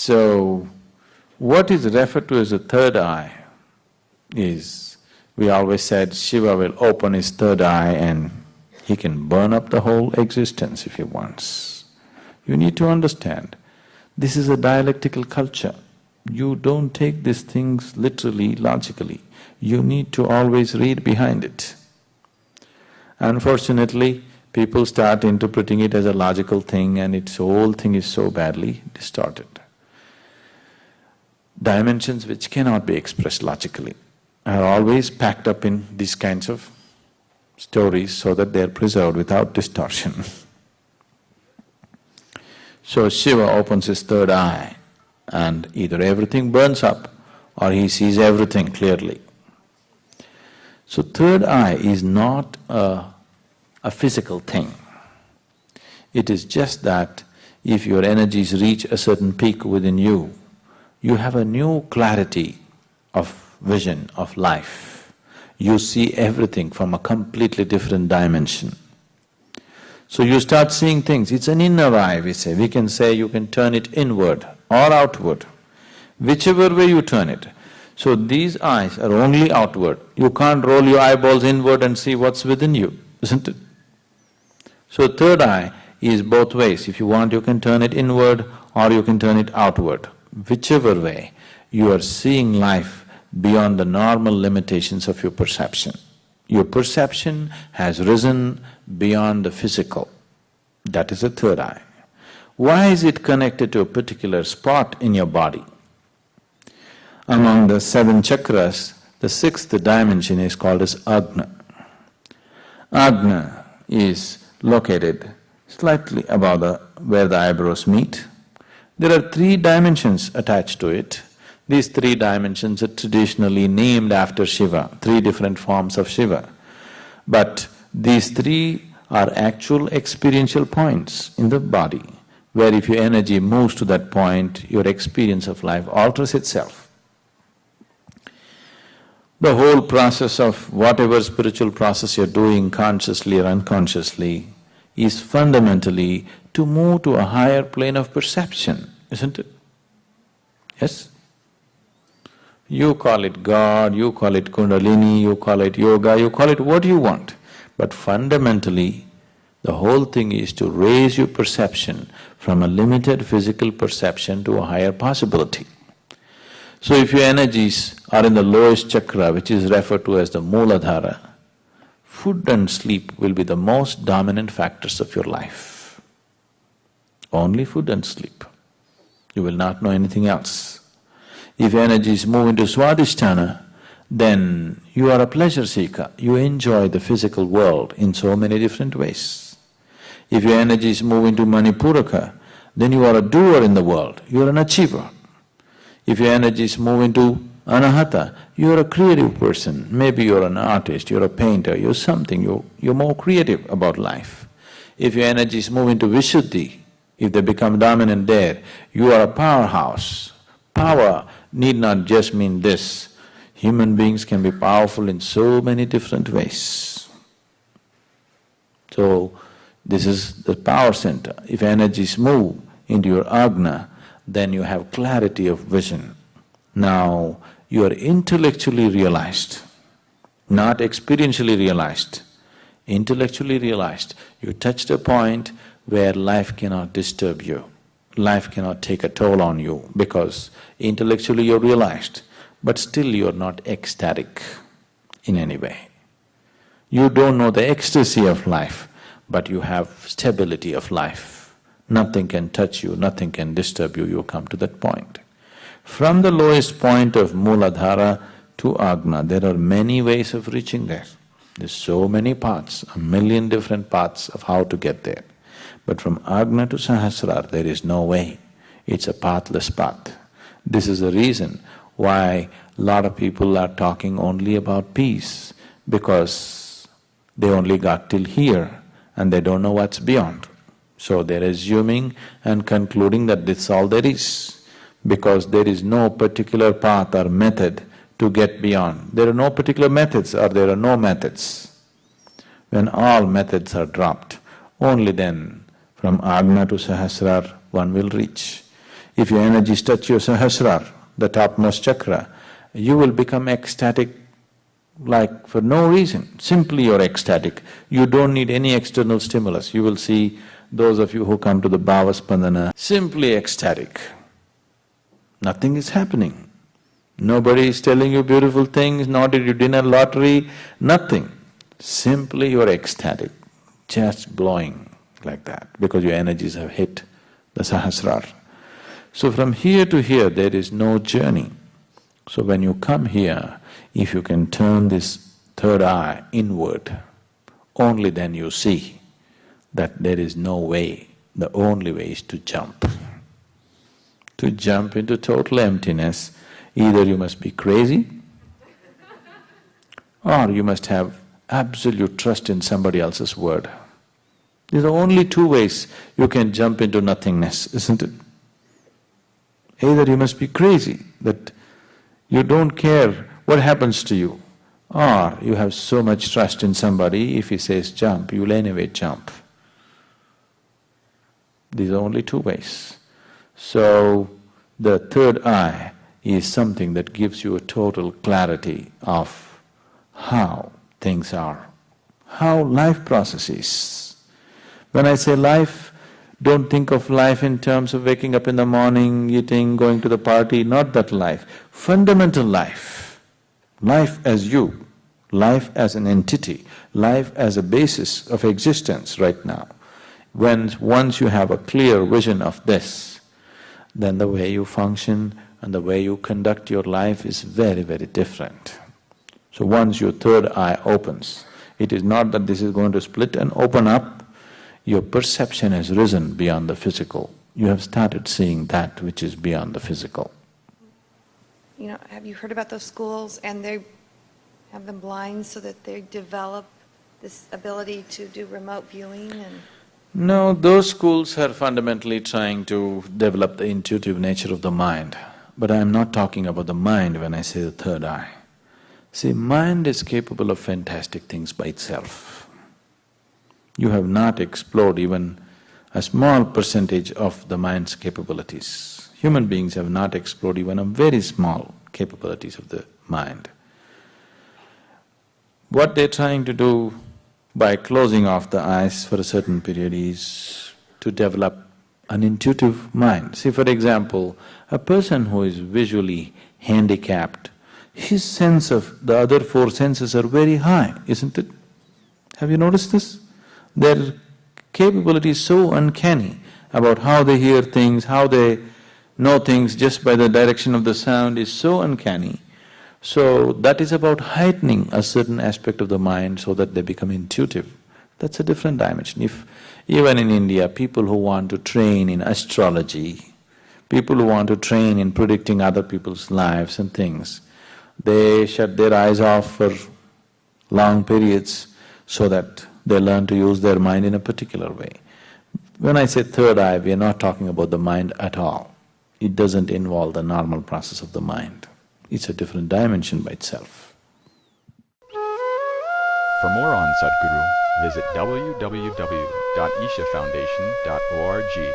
So, what is referred to as the third eye is, we always said Shiva will open his third eye and he can burn up the whole existence if he wants. You need to understand, this is a dialectical culture. You don't take these things literally, logically. You need to always read behind it. Unfortunately, people start interpreting it as a logical thing and its whole thing is so badly distorted. Dimensions which cannot be expressed logically are always packed up in these kinds of stories so that they are preserved without distortion. So Shiva opens his third eye and either everything burns up or he sees everything clearly. So third eye is not a physical thing. It is just that if your energies reach a certain peak within you, you have a new clarity of vision of life. You see everything from a completely different dimension. So you start seeing things, it's an inner eye, we say. We can say you can turn it inward or outward, whichever way you turn it. So these eyes are only outward. You can't roll your eyeballs inward and see what's within you, isn't it? So third eye is both ways. If you want, you can turn it inward or you can turn it outward. Whichever way, you are seeing life beyond the normal limitations of your perception. Your perception has risen beyond the physical. That is the third eye. Why is it connected to a particular spot in your body? Among the seven chakras, the sixth dimension is called as Agna. Agna is located slightly above where the eyebrows meet. There are three dimensions attached to it. These three dimensions are traditionally named after Shiva, three different forms of Shiva. But these three are actual experiential points in the body, where if your energy moves to that point, your experience of life alters itself. The whole process of whatever spiritual process you're doing consciously or unconsciously is fundamentally to move to a higher plane of perception, isn't it? Yes? You call it God, you call it Kundalini, you call it yoga, you call it what you want. But fundamentally, the whole thing is to raise your perception from a limited physical perception to a higher possibility. So if your energies are in the lowest chakra, which is referred to as the Mooladhara, food and sleep will be the most dominant factors of your life. Only food and sleep. You will not know anything else. If energies move into Swadhisthana, then you are a pleasure seeker, you enjoy the physical world in so many different ways. If your energies move into Manipuraka, then you are a doer in the world, you are an achiever. If your energies move into Anahata, you are a creative person, maybe you're an artist, you're a painter, you're something, you're more creative about life. If your energies move into Vishuddhi, if they become dominant there, you are a powerhouse. Power need not just mean this. Human beings can be powerful in so many different ways. So, this is the power center. If energies move into your Agna, then you have clarity of vision. Now, you are intellectually realized, not experientially realized. Intellectually realized, you touched a point where life cannot disturb you. Life cannot take a toll on you because intellectually you're realized, but still you're not ecstatic in any way. You don't know the ecstasy of life, but you have stability of life. Nothing can touch you, nothing can disturb you, you come to that point. From the lowest point of Mooladhara to Agna, there are many ways of reaching there. There's so many paths, a million different paths of how to get there. But from Agna to Sahasrara, there is no way. It's a pathless path. This is the reason why a lot of people are talking only about peace, because they only got till here and they don't know what's beyond. So they're assuming and concluding that this is all there is, because there is no particular path or method to get beyond. There are no particular methods or there are no methods. When all methods are dropped, only then from Agna to Sahasrara one will reach. If your energies touch your Sahasrara, the topmost chakra, you will become ecstatic like for no reason. Simply you're ecstatic. You don't need any external stimulus. You will see those of you who come to the Bhava Spandana, simply ecstatic. Nothing is happening. Nobody is telling you beautiful things, nor did you win a lottery, nothing. Simply you're ecstatic, just glowing like that, because your energies have hit the Sahasrara. So from here to here, there is no journey. So when you come here, if you can turn this third eye inward, only then you see that there is no way, the only way is to jump. To jump into total emptiness, either you must be crazy or you must have absolute trust in somebody else's word. These are only two ways you can jump into nothingness, isn't it? Either you must be crazy, that you don't care what happens to you, or you have so much trust in somebody, if he says jump, you will anyway jump. These are only two ways. So, the third eye is something that gives you a total clarity of how things are, how life processes. When I say life, don't think of life in terms of waking up in the morning, eating, going to the party, not that life. Fundamental life, life as you, life as an entity, life as a basis of existence right now. Once you have a clear vision of this, then the way you function and the way you conduct your life is very, very different. So once your third eye opens, it is not that this is going to split and open up, your perception has risen beyond the physical. You have started seeing that which is beyond the physical. You know, have you heard about those schools and they have them blind so that they develop this ability to do remote viewing and… No, those schools are fundamentally trying to develop the intuitive nature of the mind. But I am not talking about the mind when I say the third eye. See, mind is capable of fantastic things by itself. You have not explored even a small percentage of the mind's capabilities. Human beings have not explored even a very small capabilities of the mind. What they're trying to do by closing off the eyes for a certain period is to develop an intuitive mind. See, for example, a person who is visually handicapped, his sense of the other four senses are very high, isn't it? Have you noticed this? Their capability is so uncanny about how they hear things, how they know things just by the direction of the sound is so uncanny. So that is about heightening a certain aspect of the mind so that they become intuitive. That's a different dimension. If even in India, people who want to train in astrology, people who want to train in predicting other people's lives and things, they shut their eyes off for long periods so that they learn to use their mind in a particular way. When I say third eye, we are not talking about the mind at all. It doesn't involve the normal process of the mind. It's a different dimension by itself. For more on Sadhguru, visit www.ishafoundation.org.